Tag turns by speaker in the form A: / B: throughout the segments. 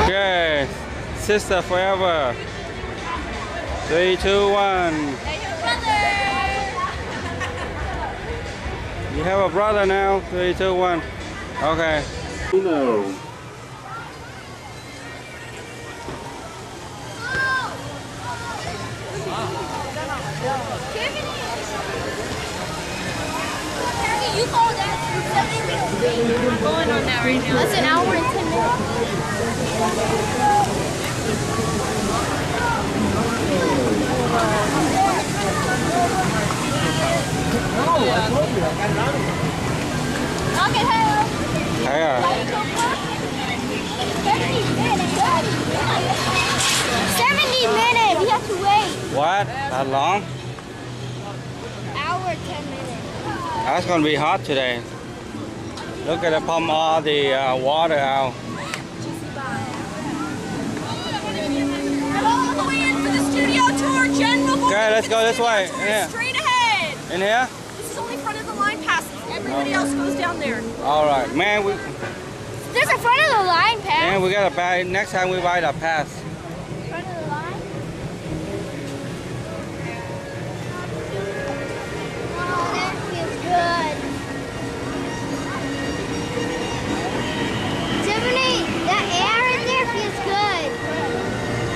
A: Okay, sister forever. 3, 2, 1. You have a brother now. 3, 2, 1. Okay. No.
B: You call that 70 minutes? I'm going on that right now. That's an hour and 10 minutes.
A: Thấy à?
B: 70 minutes. We have to wait.
A: What? That long?
B: Hour 10 minutes.
A: That's gonna be hot today. Look at the pump all the water out.
B: All the way in for the studio tour, General.
A: Okay, let's go this way. Yeah.
B: Straight ahead.
A: In here?
B: This is only front of the line passes. Everybody else goes down there.
A: All right, man.
B: There's a front of the line pass.
A: Man, we gotta buy. Next time we buy the pass.
B: Front of the line. Oh, that feels good. Tiffany, that air in there feels good.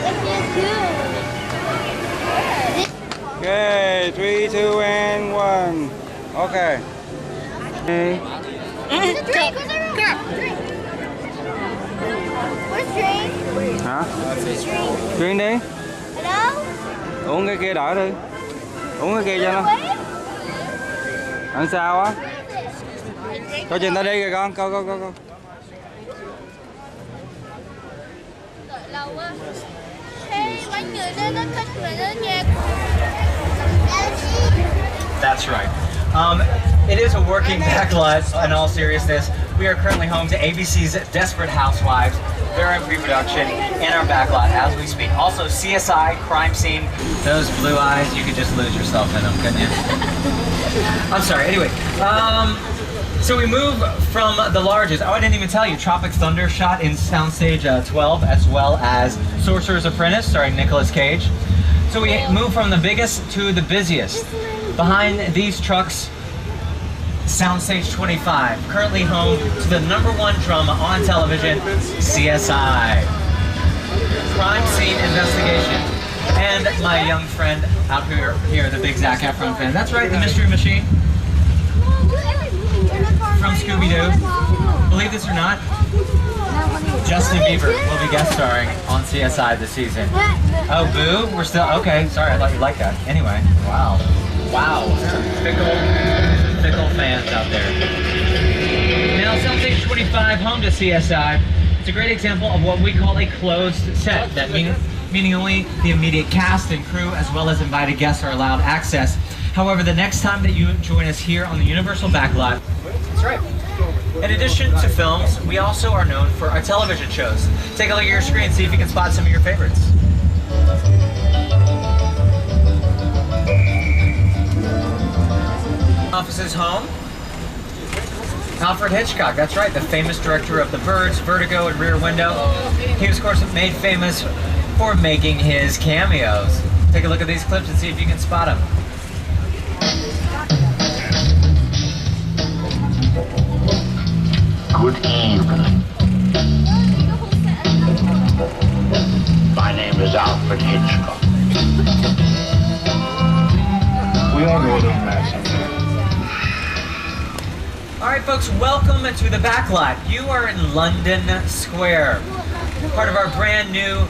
B: It feels good.
A: Okay, 3, 2, and 1. Okay. Okay.
B: Where's the drink? Where's the drink? Where's drink?
A: Hả?
B: Drink.
A: Chuyên đi.
B: Hello?
A: Uống cái kia đỡ đi. Uống cái kia cho nó. Ăn sao á? Cho chị ta đi kìa con. Coi.
B: Đợi lâu quá. Hey, mấy người đó nó thích người đó nha.
C: That's right. It is a working backlot in all seriousness. We are currently home to ABC's Desperate Housewives. They're in pre-production in our backlot as we speak. Also CSI, Crime Scene. Those blue eyes, you could just lose yourself in them, couldn't you? I'm sorry, anyway. So we move from the largest, oh I didn't even tell you, Tropic Thunder shot in Soundstage 12 as well as Sorcerer's Apprentice starring Nicolas Cage. So we move from the biggest to the busiest. Behind these trucks, Soundstage 25, currently home to the #1 drama on television, CSI. Crime Scene Investigation. And my young friend out here, the big Zac Efron fan. That's right, the Mystery Machine from Scooby-Doo. Believe this or not, Justin Bieber will be guest starring on CSI this season. Oh, boo? We're still, okay, sorry, I thought you'd like that. Anyway, wow. Wow, fickle fans out there. Now, Soundstage 25, home to CSI. It's a great example of what we call a closed set, that meaning only the immediate cast and crew as well as invited guests are allowed access. However, the next time that you join us here on the Universal Backlot, that's right. In addition to films, we also are known for our television shows. Take a look at your screen, see if you can spot some of your favorites. Office's home. Alfred Hitchcock, that's right, the famous director of The Birds, Vertigo, and Rear Window. He was, of course, made famous for making his cameos. Take a look at these clips and see if you can spot them.
D: Good evening. My name is Alfred Hitchcock. We all go to that someday.
C: All right, folks, welcome to the Backlot. You are in London Square, part of our brand new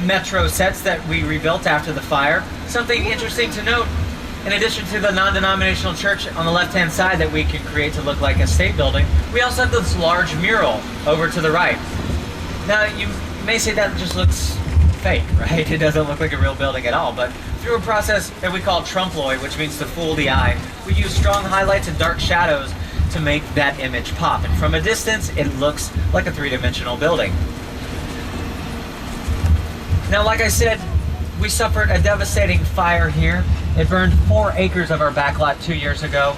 C: Metro sets that we rebuilt after the fire. Something interesting to note, in addition to the non-denominational church on the left-hand side that we can create to look like a state building, we also have this large mural over to the right. Now, you may say that just looks fake, right? It doesn't look like a real building at all, but through a process that we call trompe l'oeil, which means to fool the eye, we use strong highlights and dark shadows to make that image pop. And from a distance, it looks like a three-dimensional building. Now, like I said, we suffered a devastating fire here. It burned 4 acres of our backlot 2 years ago.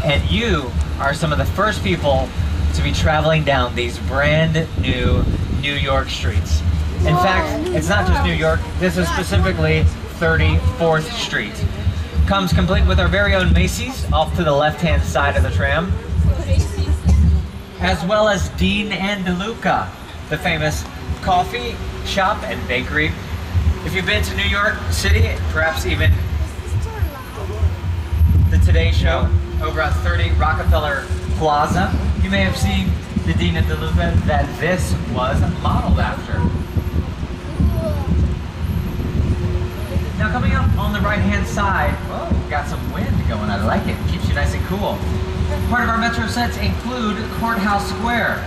C: And you are some of the first people to be traveling down these brand new New York streets. In fact, it's not just New York, this is specifically 34th Street. Comes complete with our very own Macy's off to the left-hand side of the tram, as well as Dean and DeLuca, the famous coffee shop and bakery. If you've been to New York City, perhaps even the Today Show over at 30 Rockefeller Plaza, you may have seen the Dean and DeLuca that this was modeled after. Now coming up on the right-hand side, whoa, got some wind going on. I like it. Keeps you nice and cool. Part of our metro sets include Courthouse Square.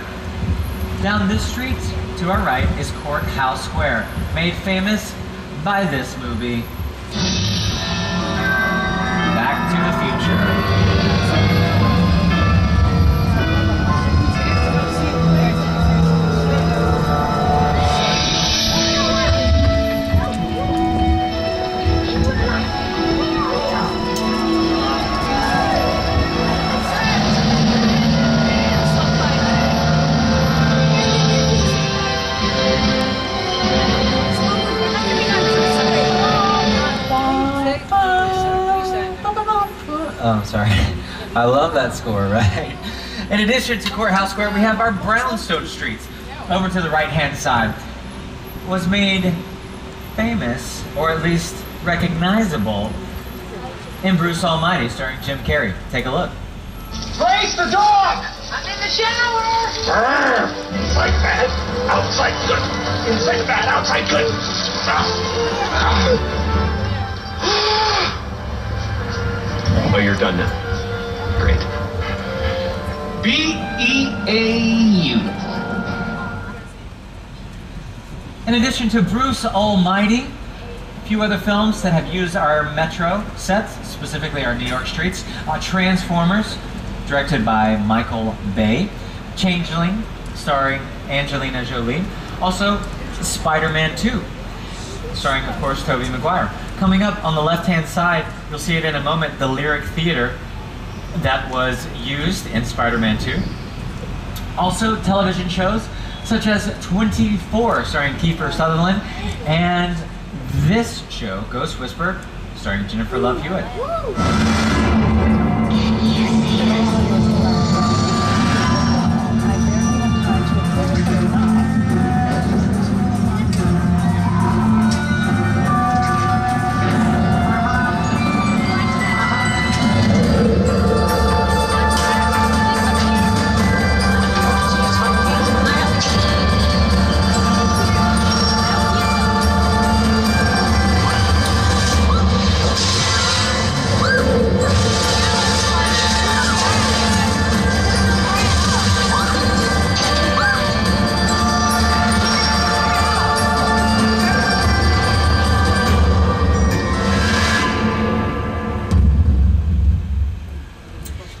C: Down this street to our right is Courthouse Square, made famous by this movie, Back to the Future. Oh, sorry. I love that score, right? In addition to Courthouse Square, we have our brownstone streets over to the right-hand side. Was made famous, or at least recognizable, in Bruce Almighty, starring Jim Carrey. Take a look.
D: Grace the dog!
B: I'm in the shower!
D: Inside bad, outside good. Inside bad, outside good. Oh, you're done now. Great. BEAU.
C: In addition to Bruce Almighty, a few other films that have used our metro sets, specifically our New York streets, Transformers, directed by Michael Bay, Changeling, starring Angelina Jolie, also Spider-Man 2, starring, of course, Tobey Maguire. Coming up on the left-hand side, you'll see it in a moment, the Lyric Theater that was used in Spider-Man 2. Also, television shows such as 24, starring Kiefer Sutherland, and this show, Ghost Whisperer, starring Jennifer Love Hewitt.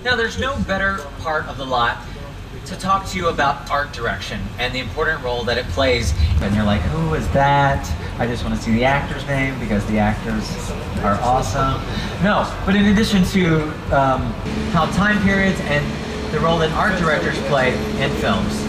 C: Now, there's no better part of the lot to talk to you about art direction and the important role that it plays. And you're like, who is that? I just want to see the actor's name because the actors are awesome. No, but in addition to how time periods and the role that art directors play in films.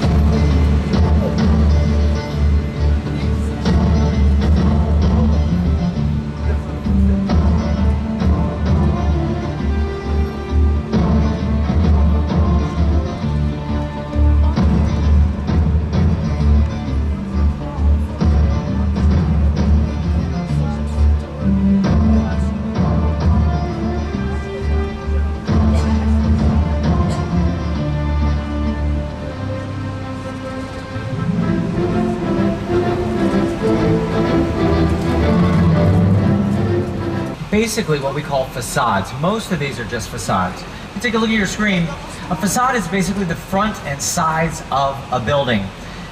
C: Basically what we call facades. Most of these are just facades. You take a look at your screen. A facade is basically the front and sides of a building,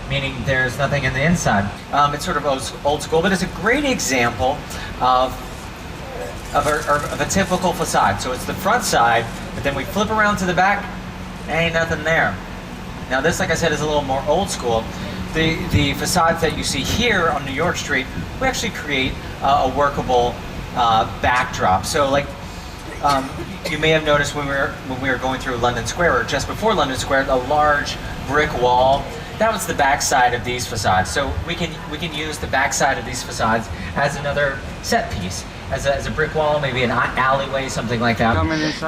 C: meaning there's nothing in the inside. It's sort of old school, but it's a great example of a typical facade. So it's the front side, but then we flip around to the back, ain't nothing there. Now this, like I said, is a little more old school. The facades that you see here on New York Street, we actually create a workable backdrop. So like you may have noticed when we were going through London Square, or just before London Square, a large brick wall. That was the backside of these facades. So we can use the backside of these facades as another set piece, as a brick wall, maybe an alleyway, something like that.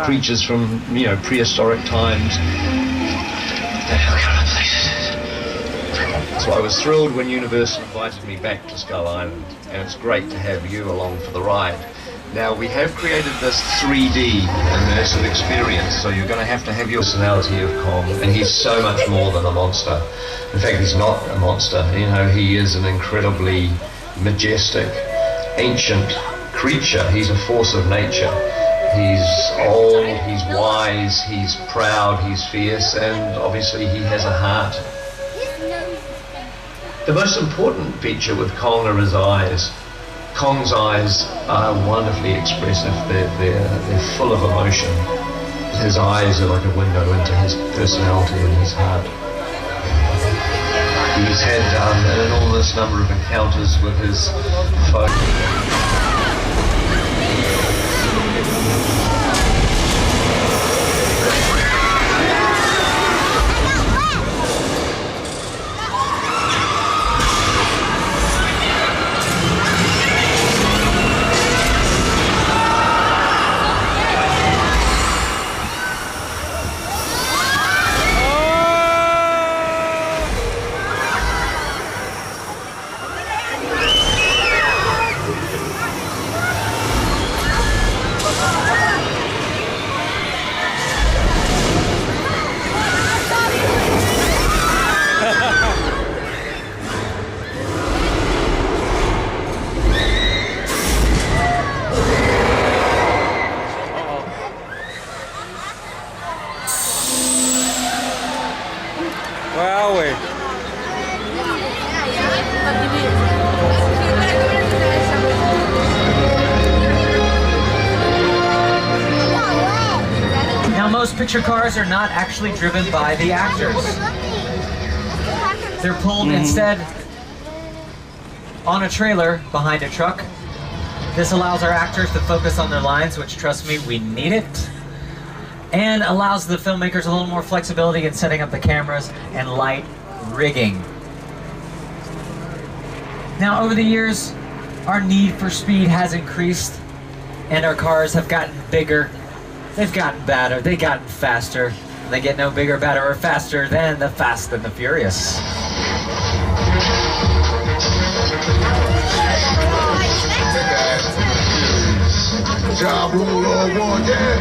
E: Creatures from, you know, prehistoric times. So I was thrilled when Universal invited me back to Skull Island, and it's great to have you along for the ride. Now, we have created this 3D immersive experience, so you're going to have your personality of Kong, and he's so much more than a monster. In fact, he's not a monster. You know, he is an incredibly majestic, ancient creature. He's a force of nature. He's old, he's wise, he's proud, he's fierce, and obviously he has a heart. The most important feature with Kong are his eyes. Kong's eyes are wonderfully expressive. They're full of emotion. His eyes are like a window into his personality and his heart. He's had an enormous number of encounters with his foes.
A: Where are we?
C: Now, most picture cars are not actually driven by the actors. They're pulled instead on a trailer behind a truck. This allows our actors to focus on their lines, which, trust me, we need it, and allows the filmmakers a little more flexibility in setting up the cameras and light rigging. Now, over the years, our need for speed has increased, and our cars have gotten bigger. They've gotten badder, they've gotten faster. They get no bigger, badder, or faster than the Fast and the Furious.
D: Ja Rule all one, yeah.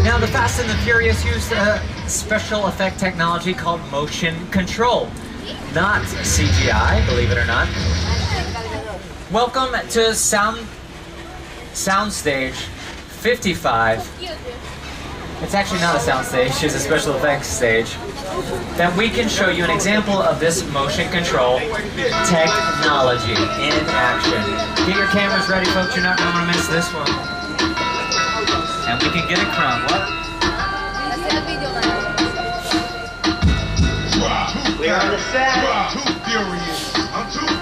C: Now, the Fast and the Furious used a special effect technology called motion control, not CGI, believe it or not. Welcome to Soundstage 55. It's actually not a soundstage, it's a special effects stage. That we can show you an example of this motion control technology in action. Get your cameras ready, folks, you're not going to want to miss this one. And we can get a crumb. What?
F: We are on the set.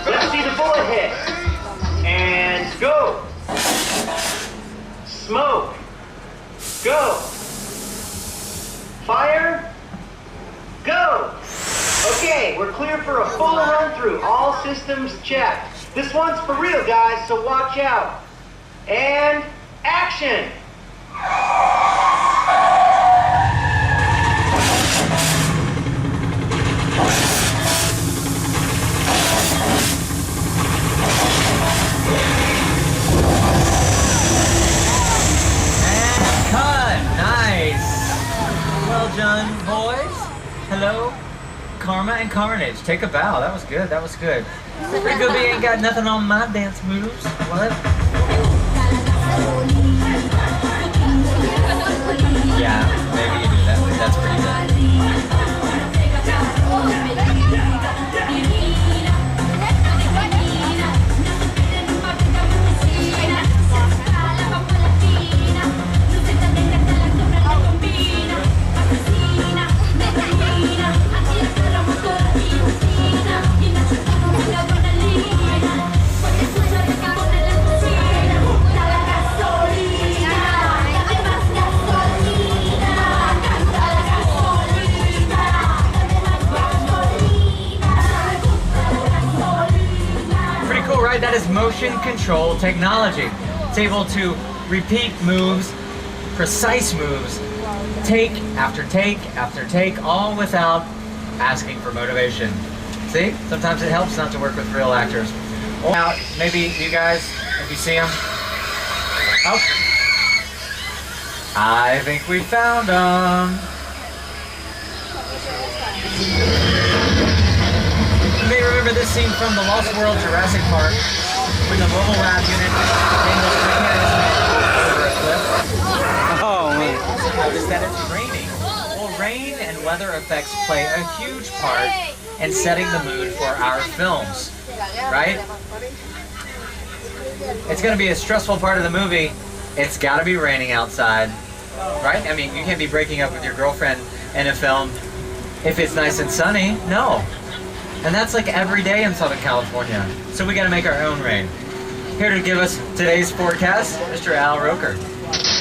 F: Let's see the bullet hit. And go. Smoke. Go. Fire. Go. Okay, we're clear for a full run through. All systems checked. This one's for real, guys, so watch out. And action.
C: Done, boys. Hello, Karma and Carnage. Take a bow. That was good. That was good. Pretty good. We ain't got nothing on my dance moves. What? Yeah, maybe you do that. That's pretty good. motion control technology. It's able to repeat moves, precise moves, take after take after take, all without asking for motivation. See? Sometimes it helps not to work with real actors. Now, maybe you guys, if you see them. Oh. I think we found them. You may remember this scene from the Lost World Jurassic Park when the mobile lab unit dangled over a cliff.
A: Oh,
C: You may
A: man.
C: also notice that it's raining. Well, rain and weather effects play a huge part in setting the mood for our films, right? It's going to be a stressful part of the movie. It's got to be raining outside, right? I mean, you can't be breaking up with your girlfriend in a film if it's nice and sunny. No. And that's like every day in Southern California. So we got to make our own rain. Here to give us today's forecast, Mr. Al Roker.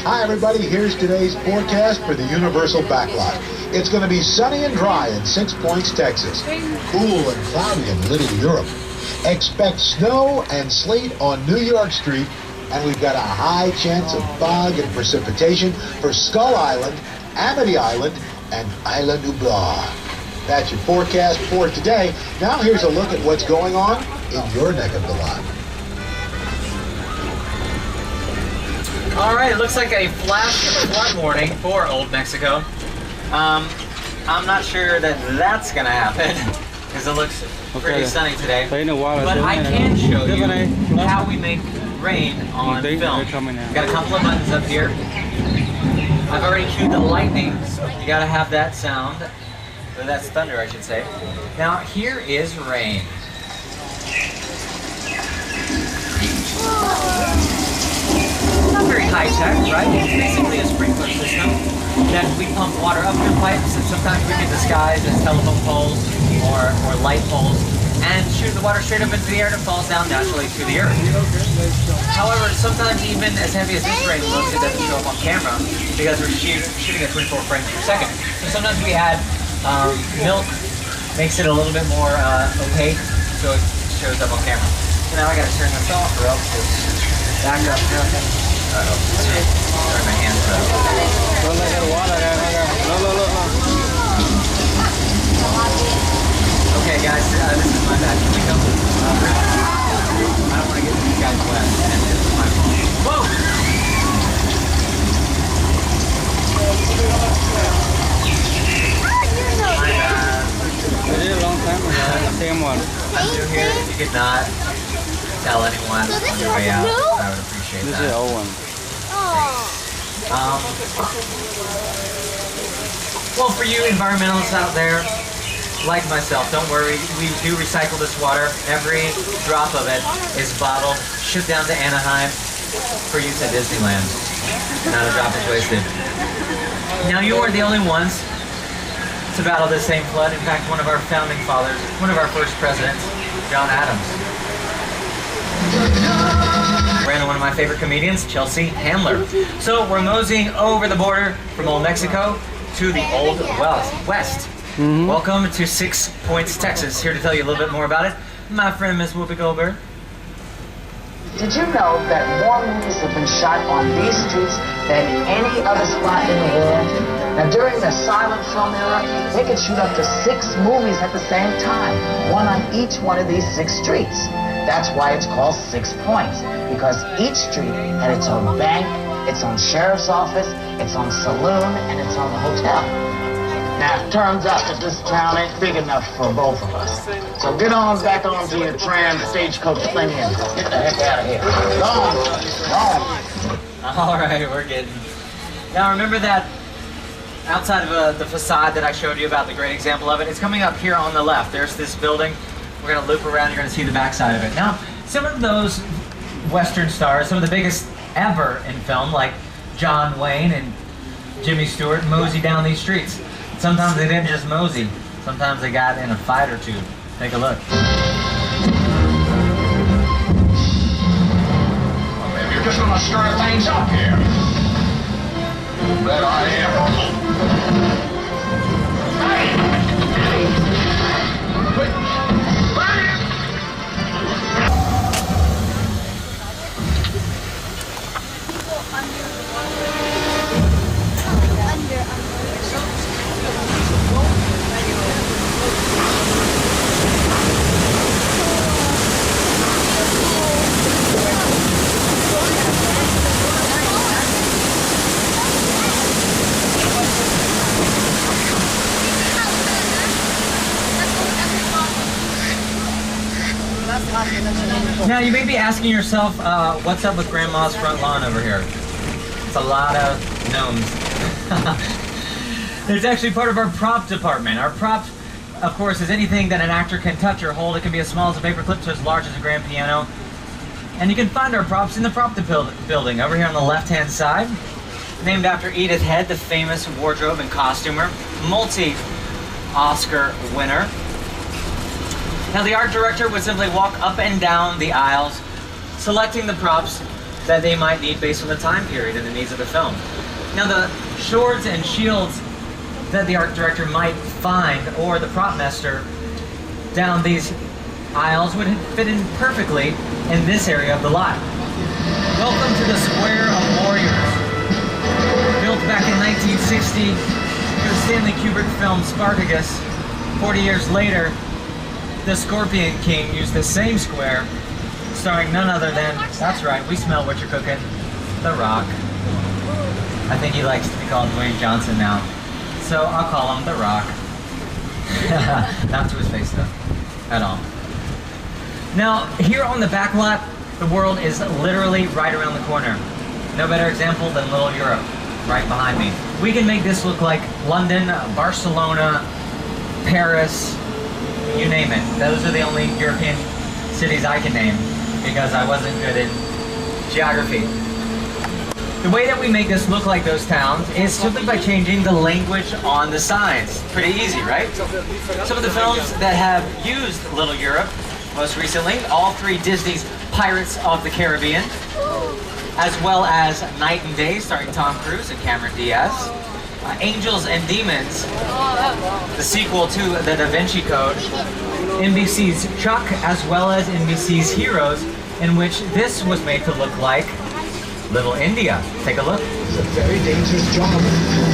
G: Hi everybody, here's today's forecast for the Universal Backlot. It's going to be sunny and dry in 6 Points, Texas. Cool and cloudy in Little Europe. Expect snow and sleet on New York Street, and we've got a high chance of fog and precipitation for Skull Island, Amity Island, and Isla Nublar. That's your forecast for today. Now here's a look at what's going on in your neck of the lot.
C: All right, it looks like a flash flood warning for Old Mexico. I'm not sure that that's gonna happen because it looks pretty sunny today. But I can show you how we make rain on film. Got a couple of buttons up here. I've already cued the lightning. You gotta have that sound. Or that's thunder, I should say. Now here is rain. Not very high-tech, right? It's basically a sprinkler system that we pump water up through pipes, and sometimes we can disguise as telephone poles or light poles and shoot the water straight up into the air and it falls down naturally to the earth. However, sometimes even as heavy as this rain looks, it doesn't show up on camera because we're shooting at 24 frames per second. So sometimes we add milk, makes it a little bit more opaque so it shows up on camera. So now I gotta turn this off or else it's back up. Sorry, my hands are up. Okay, guys, this is my bad. Can we go? I don't want to get these guys wet, and this is my fault. Whoa! My bad.
A: It is a long time ago. Same one.
C: I'm new here. If you could not tell anyone on your way out, I would appreciate
A: This
C: that.
A: is the old one.
C: Well, for you environmentalists out there, like myself, don't worry. We do recycle this water. Every drop of it is bottled, shipped down to Anaheim for use at Disneyland. Not a drop is wasted. Now, you weren't the only ones to battle this same flood. In fact, one of our founding fathers, one of our first presidents, John Adams, ran into one of my favorite comedians, Chelsea Handler. So we're moseying over the border from Old Mexico to the Old West. Welcome to 6 Points, Texas. Here to tell you a little bit more about it, my friend Miss Whoopi Goldberg.
H: Did you know that more movies have been shot on these streets than any other spot in the world? Now, during the silent film era, they could shoot up to 6 movies at the same time, one on each one of these 6 streets. That's why it's called 6 Points, because each street had its own bank, its own sheriff's office, its own saloon, and its own hotel. Now, it turns out that this town ain't big enough for both of us. So get on back onto your tram, stagecoach thing, and get the heck out of here. Go on, go on.
C: All right, we're getting. Now, remember that outside of the facade that I showed you about, the great example of it? It's coming up here on the left. There's this building. We're going to loop around. You're going to see the backside of it. Now, some of those Western stars, some of the biggest ever in film, like John Wayne and Jimmy Stewart, mosey down these streets. Sometimes they didn't just mosey. Sometimes they got in a fight or two. Take a look.
D: Well, maybe you're just gonna stir things up here. But I am.
C: Now you may be asking yourself, what's up with Grandma's front lawn over here? It's a lot of gnomes. It's actually part of our prop department. Our prop, of course, is anything that an actor can touch or hold. It can be as small as a paperclip to as large as a grand piano. And you can find our props in the prop building over here on the left-hand side. Named after Edith Head, the famous wardrobe and costumer, multi-Oscar winner. Now the art director would simply walk up and down the aisles, selecting the props that they might need based on the time period and the needs of the film. Now the swords and shields that the art director might find, or the prop master down these aisles, would fit in perfectly in this area of the lot. Welcome to the Square of Warriors. Built back in 1960 for the Stanley Kubrick film Spartacus. 40 years later, the Scorpion King used the same square, starring none other than, that's right, we smell what you're cooking, The Rock. I think he likes to be called Dwayne Johnson now, so I'll call him The Rock. Not to his face though, at all. Now, here on the back lot, the world is literally right around the corner. No better example than Little Europe, right behind me. We can make this look like London, Barcelona, Paris, you name it. Those are the only European cities I can name because I wasn't good in geography. The way that we make this look like those towns is simply by changing the language on the signs. Pretty easy, right? Some of the films that have used Little Europe, most recently, all three Disney's Pirates of the Caribbean, as well as Night and Day, starring Tom Cruise and Cameron Diaz, Angels and Demons, the sequel to The Da Vinci Code, NBC's Chuck, as well as NBC's Heroes, in which this was made to look like Little India. Take a look.
I: It's a very dangerous job.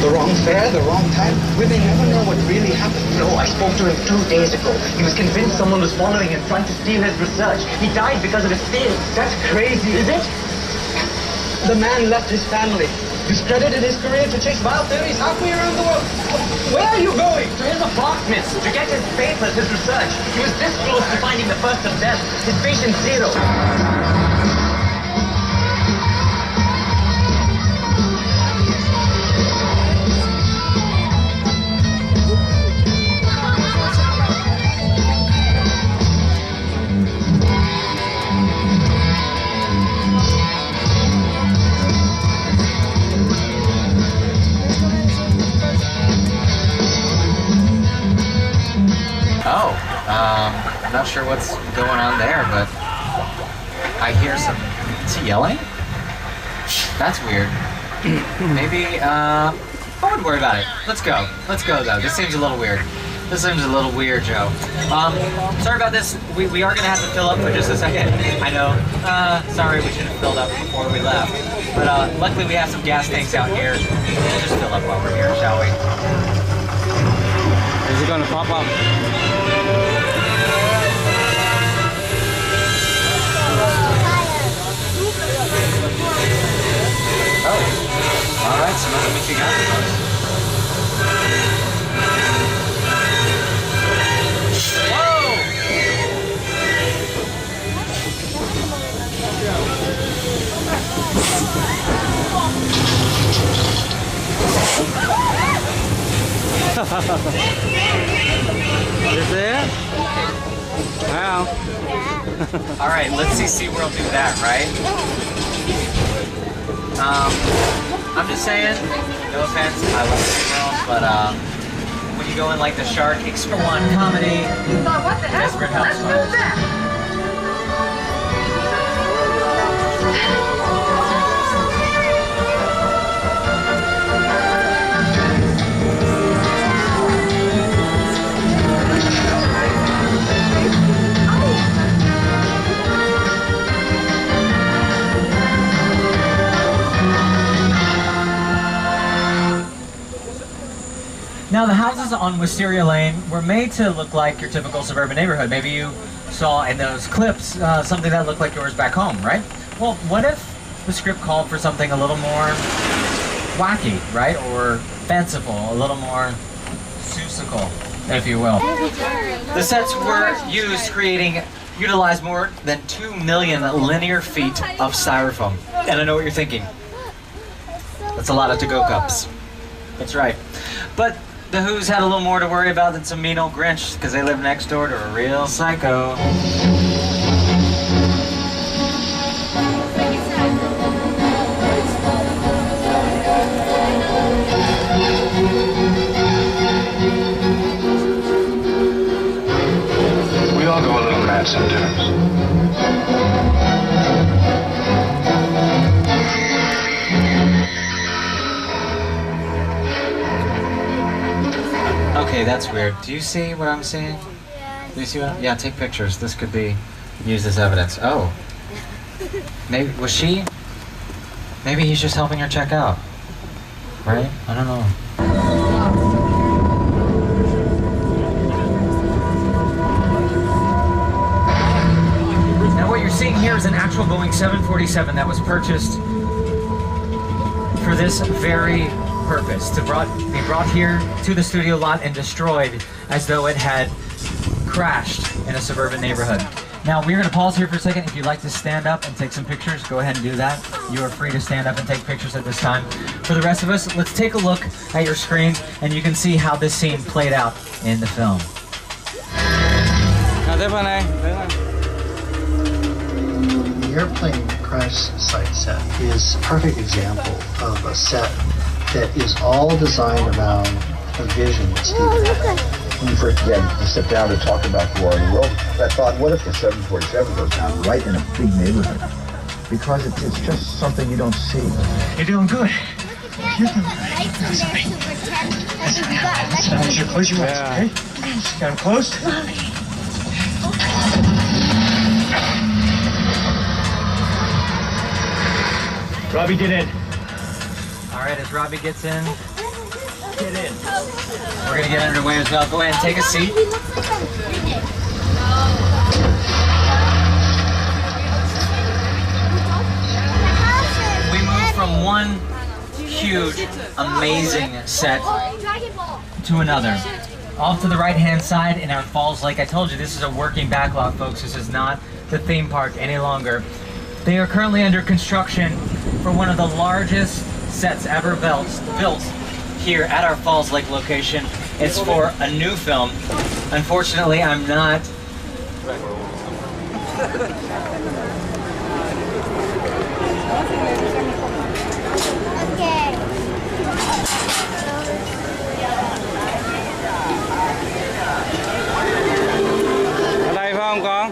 I: The wrong fare, the wrong time. We may never know what really happened.
F: No, I spoke to him 2 days ago. He was convinced someone was following him, trying to steal his research. He died because of his fears.
I: That's crazy, is it? The man left his family, discredited his career to chase wild theories halfway around the world. Where are you going?
F: To his apartment, to get his papers, his research. He was this close to finding the first of death. His patient zero.
C: I'm not sure what's going on there, but I hear some... Is he yelling? That's weird. Maybe, I wouldn't worry about it. Let's go. Let's go, though. This seems a little weird. This seems a little weird, Joe. Sorry about this. We are going to have to fill up for just a second. I know. Sorry, we should have filled up before we left. But luckily we have some gas tanks out here. We'll just fill up while we're here, shall we?
A: Is it going to pop up?
C: Oh, all right, so nothing we got, folks. Whoa!
A: Is it? Wow.
C: All right, let's see SeaWorld do that, right? I'm just saying, no offense, I love SeaWorld, but when you go in like the Shark Extra One comedy, Desperate Housewives. Now, the houses on Wisteria Lane were made to look like your typical suburban neighborhood. Maybe you saw in those clips something that looked like yours back home, right? Well, what if the script called for something a little more wacky, right? Or fanciful, a little more susical. if you will. The sets were utilized more than 2 million linear feet of styrofoam. And I know what you're thinking. That's a lot of to-go cups. That's right. But the Who's had a little more to worry about than some mean old Grinch, because they live next door to a real psycho.
D: We all go a little mad sometimes.
C: Okay, that's weird. Do you see what I'm seeing? Do you see what yeah, take pictures. This could be used as evidence. Oh. Maybe, was she? Maybe he's just helping her check out. Right? I don't know. Now what you're seeing here is an actual Boeing 747 that was purchased for this very purpose, to be brought here to the studio lot and destroyed as though it had crashed in a suburban neighborhood. Now we're going to pause here for a second. If you'd like to stand up and take some pictures, go ahead and do that. You are free to stand up and take pictures at this time. For the rest of us, let's take a look at your screens and you can see how this scene played out in the film.
J: The airplane crash site set is a perfect example of a set that is all designed around a vision that Steve had.
K: When we first began to sit down to talk about the war in the world, I thought, what if the 747 goes down right in a big neighborhood? Because it's just something you don't see.
J: You're doing good. You're doing good. Close your eyes, okay? Got them closed? Robbie, get in.
C: All right, as Robbie gets in, get in. We're gonna get underway as well. Go ahead and take a seat. We moved from one huge, amazing set to another. Off to the right-hand side in our Falls Lake. I told you this is a working backlot, folks. This is not the theme park any longer. They are currently under construction for one of the largest sets ever built here at our Falls Lake location. It's for a new film. Unfortunately, I'm not
A: Ở đây phải không con?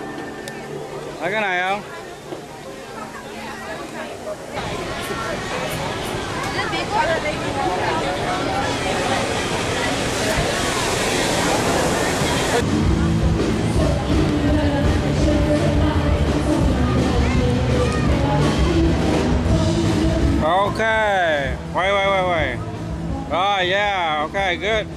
A: Ở cái này không? Okay, wait. Oh yeah, okay, good.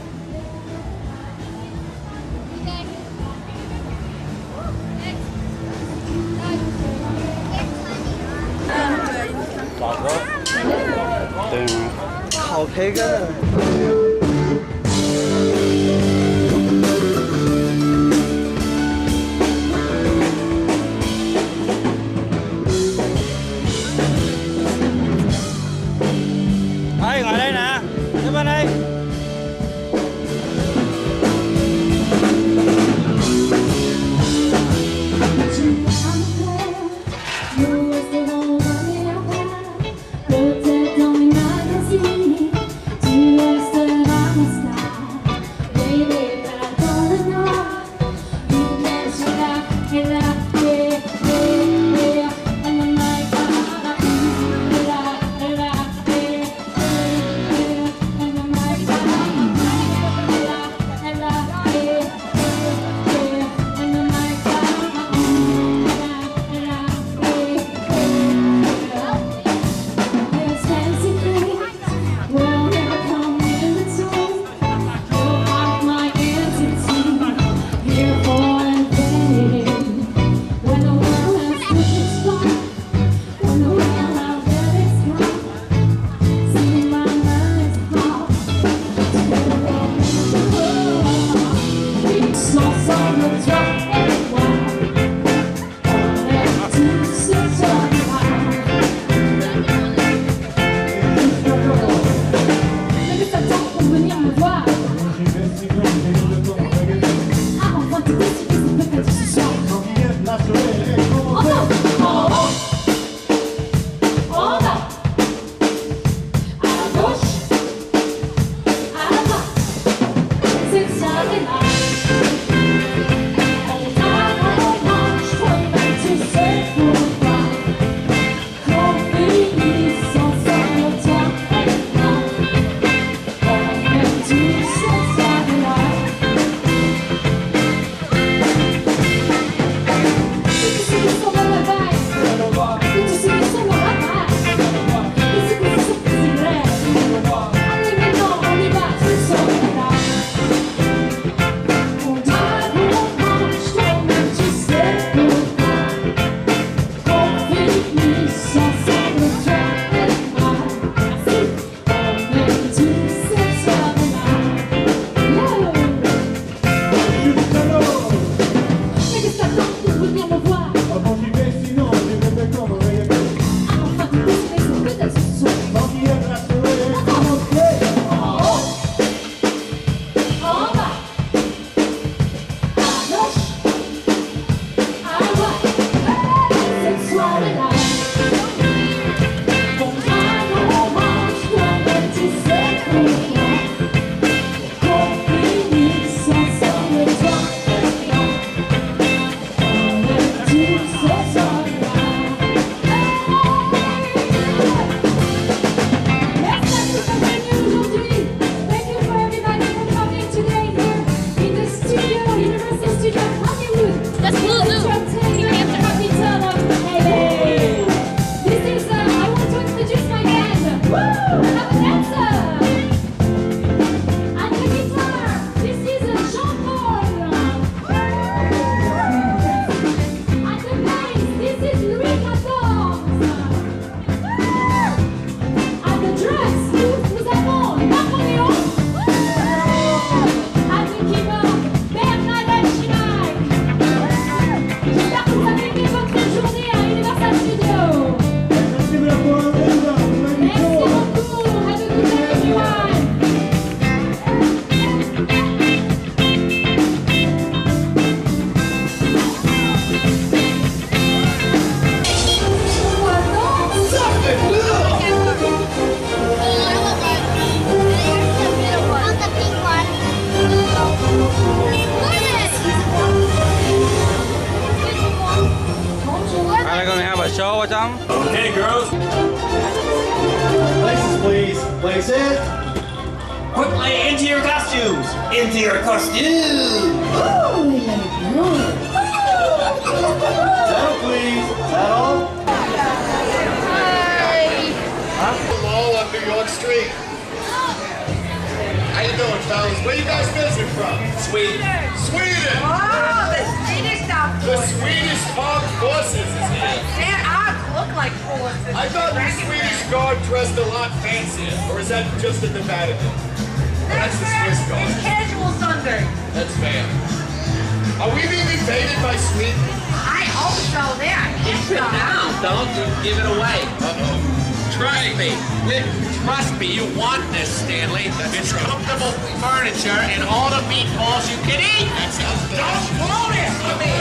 A: Hào thế cơ. Ê, ngồi đây nè, đến bên đây.
L: Protect all my magazine. Do you
A: show or something?
L: Okay, girls.
M: Places, please. Places.
L: Quickly, into your costumes. Into your costumes.
M: Settle, please. Settle.
N: Mall on New York Street. How you doing, fellas? Where you guys visiting from?
L: Sweden.
N: Sweden!
O: Oh, the Swedish stuff.
N: The Swedish Armed Forces is here.
O: Their arms look like forces.
N: I thought the Swedish Guard dressed a lot fancier. Or is that just at the Vatican? That's the Swiss Guard.
O: It's casual Sunday.
N: That's fair. Are we being invaded by Sweden?
O: I hope so. There.
L: Keep it down. Don't give it away. Trust me. Trust me. You want this, Stanley. It's comfortable furniture and all the meatballs you can eat.
N: That sounds good.
L: Don't blow it for me.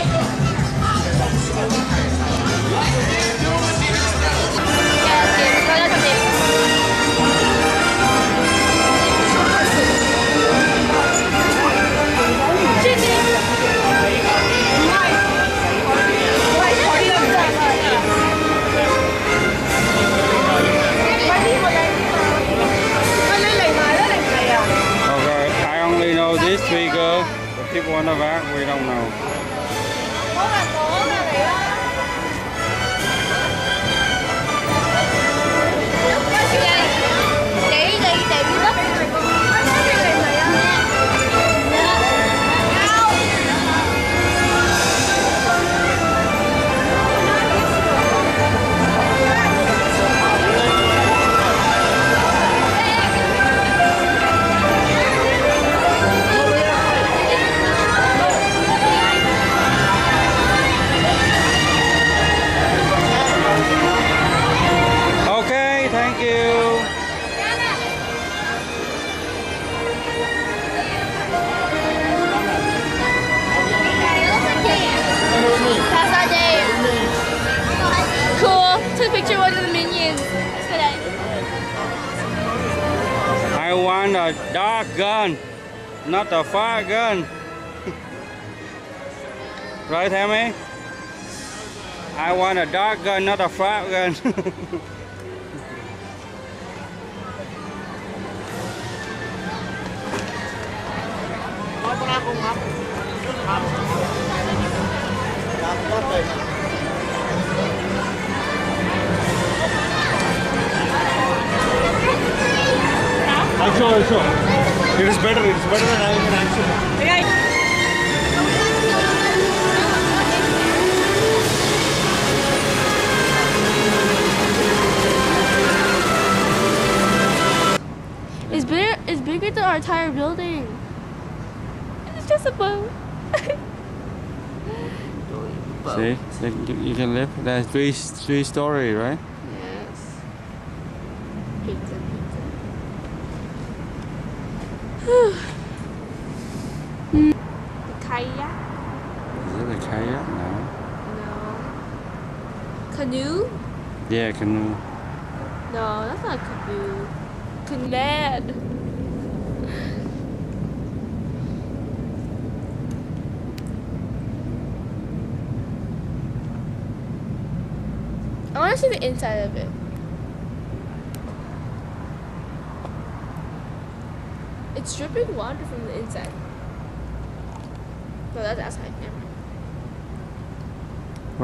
A: I only know these three girls. The people in the back, we don't know. I want a dark gun, not a fire gun. Right, Tammy? I want a dark gun, not a fire gun.
M: I saw. It is better than having an action.
B: It's bigger than our entire building. It's just a boat.
A: See, you can live. That's three story, right?
B: Yes. Pizza. The kayak?
A: Is it a kayak? No.
B: No. Canoe?
A: Yeah, canoe.
B: No, that's not a canoe. Mad. I want to see the inside of it. It's dripping water from the inside. No, that's outside. Never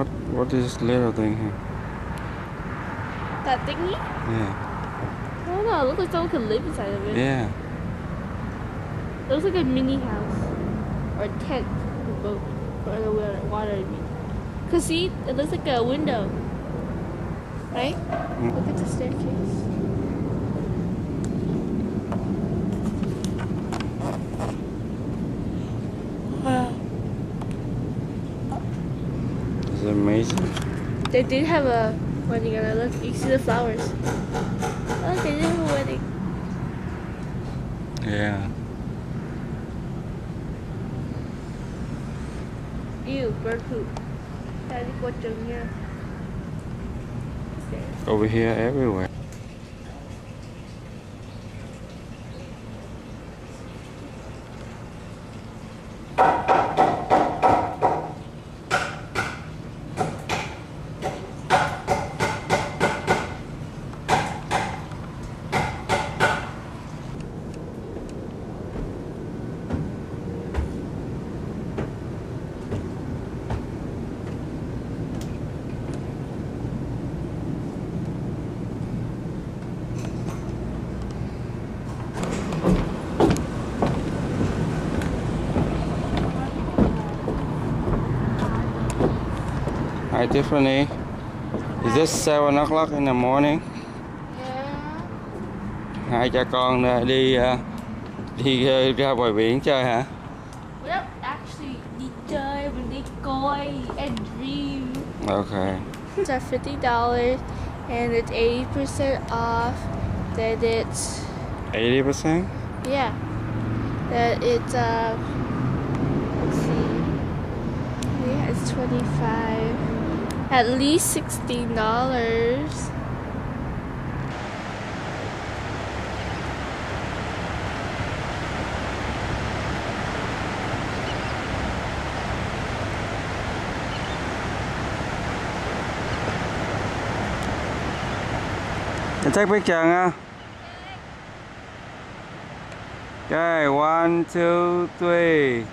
B: mind.
A: What is this little thing here?
B: That thingy?
A: Yeah.
B: I don't know. It looks like someone could live inside of it.
A: Yeah.
B: It looks like a mini house or a tent, or a boat, or the water. I mean, cause see, it looks like a window, right? Look at the staircase. Wow.
A: It's amazing.
B: They did have a wedding, and look, you can see the flowers. Oh, they did have a wedding.
A: Yeah.
B: Ew, bird poop. Daddy, what's in here?
A: Over here, everywhere. Hi Tiffany. Is this 7 o'clock in the morning? Hai cha con đi ra bờ biển chơi hả?
B: We don't actually đi chơi, we đi coi and dream.
A: Okay.
B: It's at $50 and it's 80% off. Then it's
A: 80%?
B: yeah. That it's let's see. Yeah, it's 25. At least $16.
A: Take picture nha. Okay, 1, 2, 3.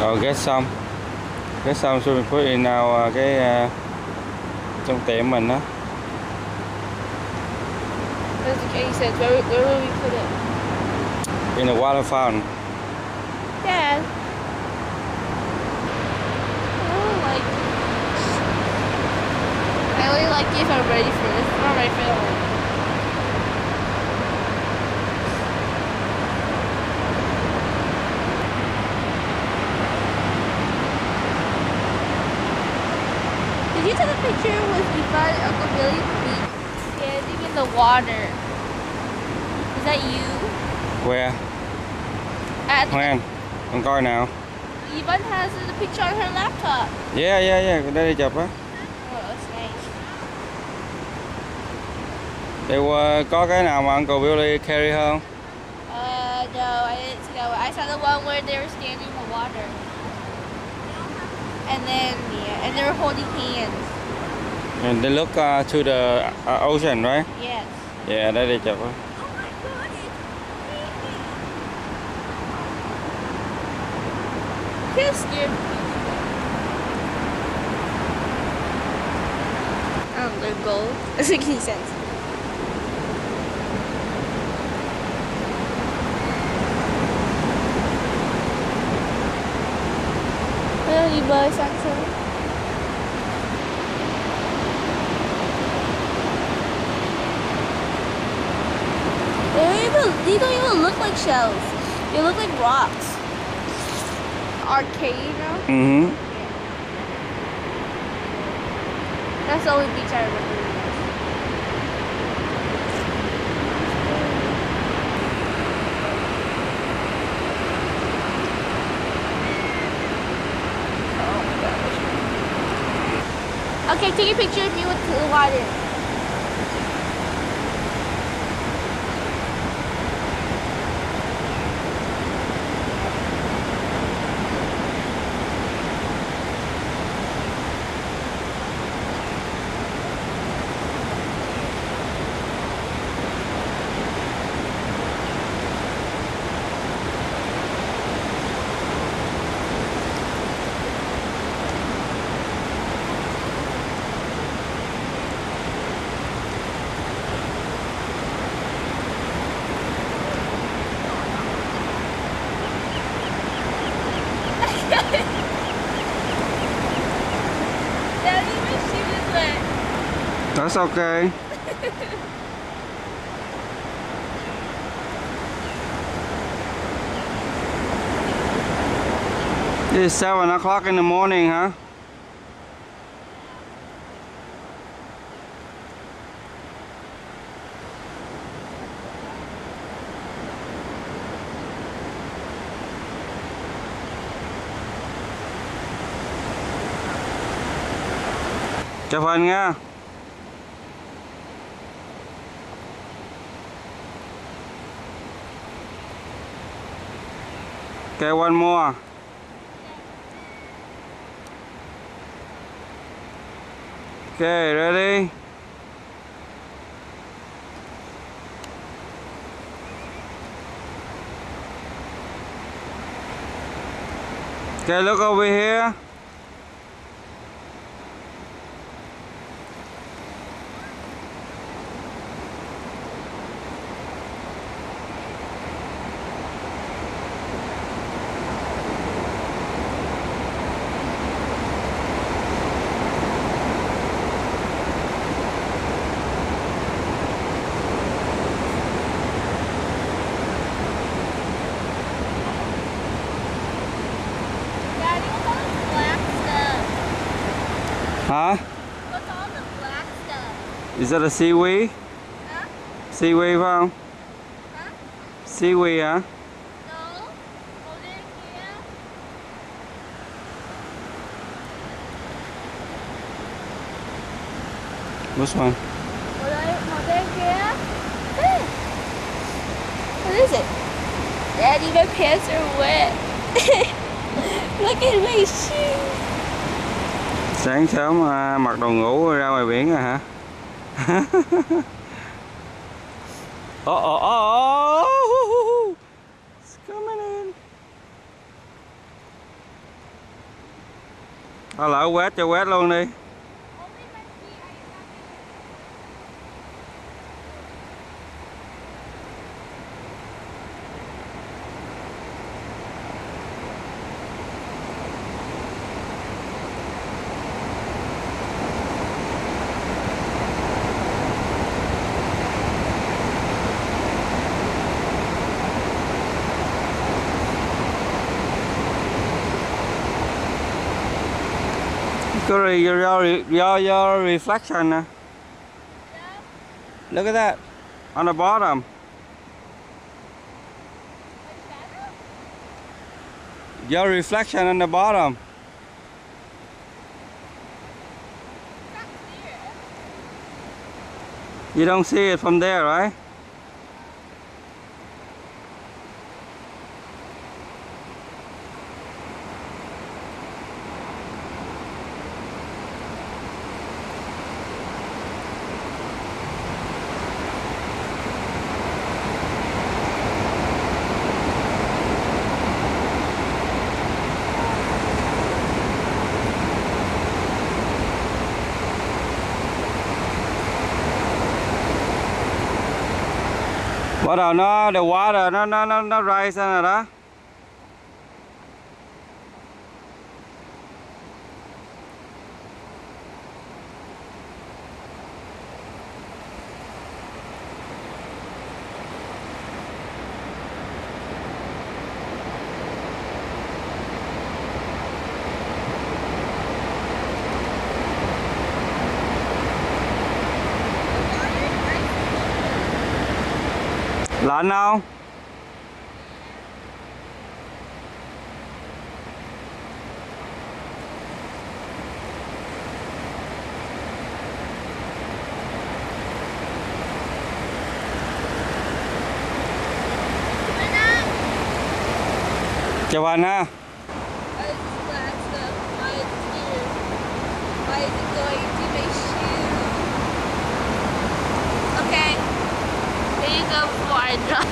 A: Oh, get some so we put in our trong tiệm mình á.
B: Doesn't make any sense. Where will we put it?
A: In the water fountain.
B: Dad. I only like it if I'm ready for this. I'm not ready for that. Did you take a picture with Eva and Uncle Billy standing in the water? Is that you?
A: Where? When? Con coi nào.
B: Yvonne has the picture on her laptop.
A: Yeah. Đây đi chụp á.
B: Oh, that's nice.
A: Thì có cái nào mà Uncle Billy carry không?
B: No, I didn't see that one. I saw the one where they were standing in the water. And then, yeah, and they were holding hands.
A: And they look to the ocean, right?
B: Yes.
A: Yeah, đây đi chụp á.
B: Kind of scared. They're gold. Doesn't make any sense. Well, you buy something. They don't even look like shells. They look like rocks. Arcade, you know?
A: Mm-hmm.
B: That's the only beach I remember. Okay, take a picture of me with the water.
A: That's okay. It's 7 o'clock in the morning, huh? Chụp hình nha. Okay, one more. Okay, ready? Okay, look over here. Hả? Is that a seaweed? Seaweed phải không? Seaweed hả? Which one?
B: What is it? Daddy, my pants are wet. Look at my shoes.
A: Sáng sớm mặc đồ ngủ ra ngoài biển rồi hả? It's coming in. Lỡ quét cho quét luôn đi. Your reflection. Look at that on the bottom. Your reflection on the bottom. You don't see it from there, right? Bắt đầu nó the water nó rise lên rồi đó. Lạnh không? Chào anh ha.
B: Okay, here you go before I drop.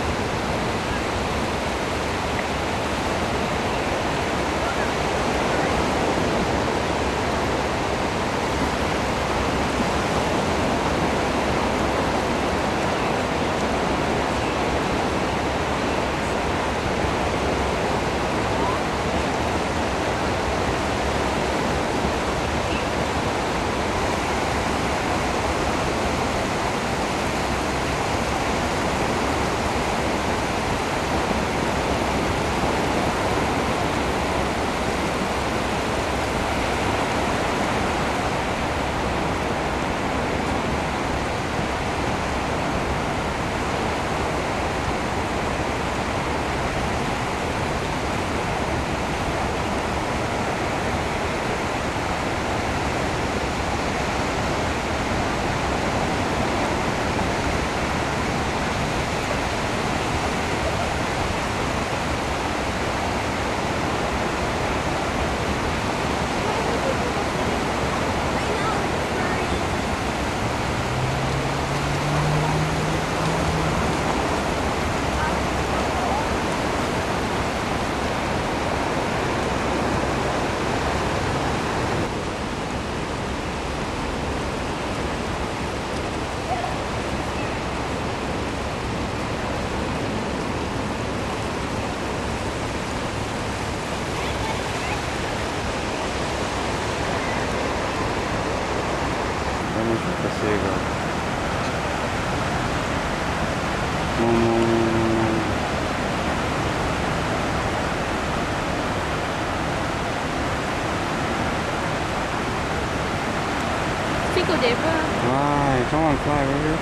B: đẹp quá.
A: Fly, come on, fly, baby.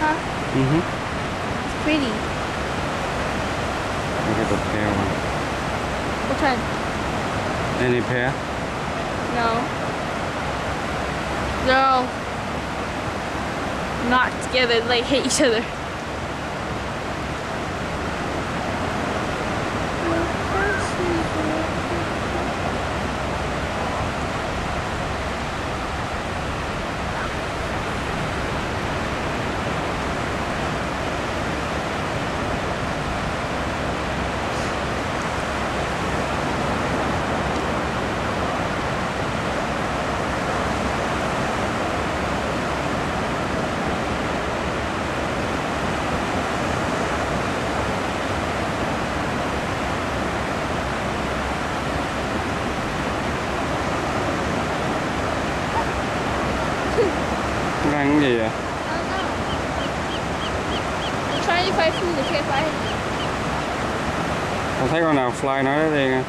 B: Huh? It's pretty.
A: Look at the pale one.
B: Which one?
A: Any pair?
B: No. They're all not together, they hate each other.
A: Nó ăn cái gì vậy?
B: I'm trying to find food, I can't find it.
A: Không thấy con nào fly nói đó đi nha.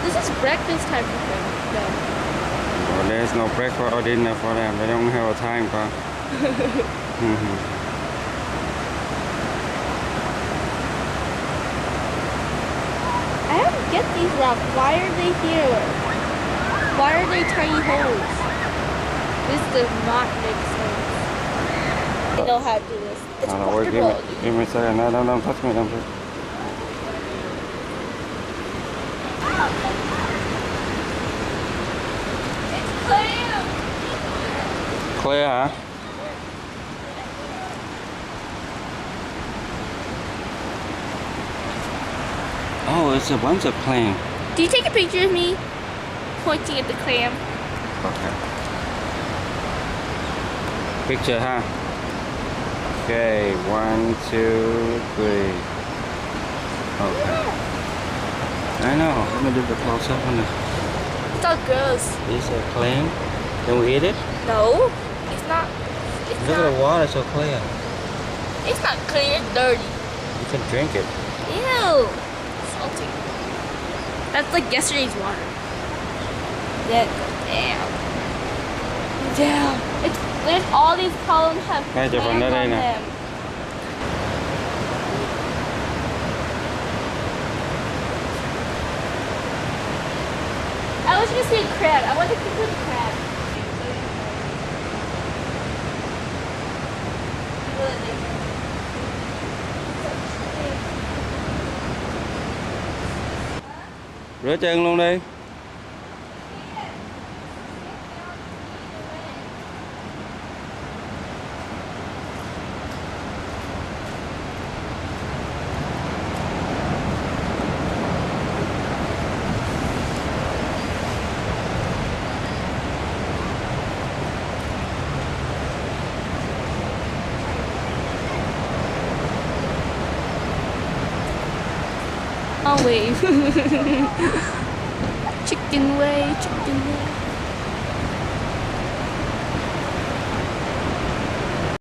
B: This is breakfast time for them. No.
A: Well, there's no breakfast or dinner for them. They don't have a time, con.
B: I don't get these rocks. Why are they here? Why are they tiny holes? This does not make sense. I know how to do this. It's
A: Wait, give me a second. No, don't touch me, don't touch me. Clear, hả? Oh, it's a bunch of clam.
B: Do you take a picture of me pointing at the clam?
A: Okay. Picture, huh? Okay, 1, 2, 3. Okay. I know. Let me do the close up on it.
B: It's all gross.
A: Is it clam? Can we eat it?
B: No, it's not. It's
A: Look
B: not.
A: at the water, so clear.
B: It's not clear. It's dirty.
A: You can drink it.
B: Ew. Salty. That's like yesterday's water. Damn. There's all these columns have
A: Ngay chụp
B: clams
A: hình ở đây
B: on
A: nè.
B: them. I was gonna say crab. I want to pick with crab.
A: Rửa chân luôn đi.
B: I'll wave. Chicken way, chicken way.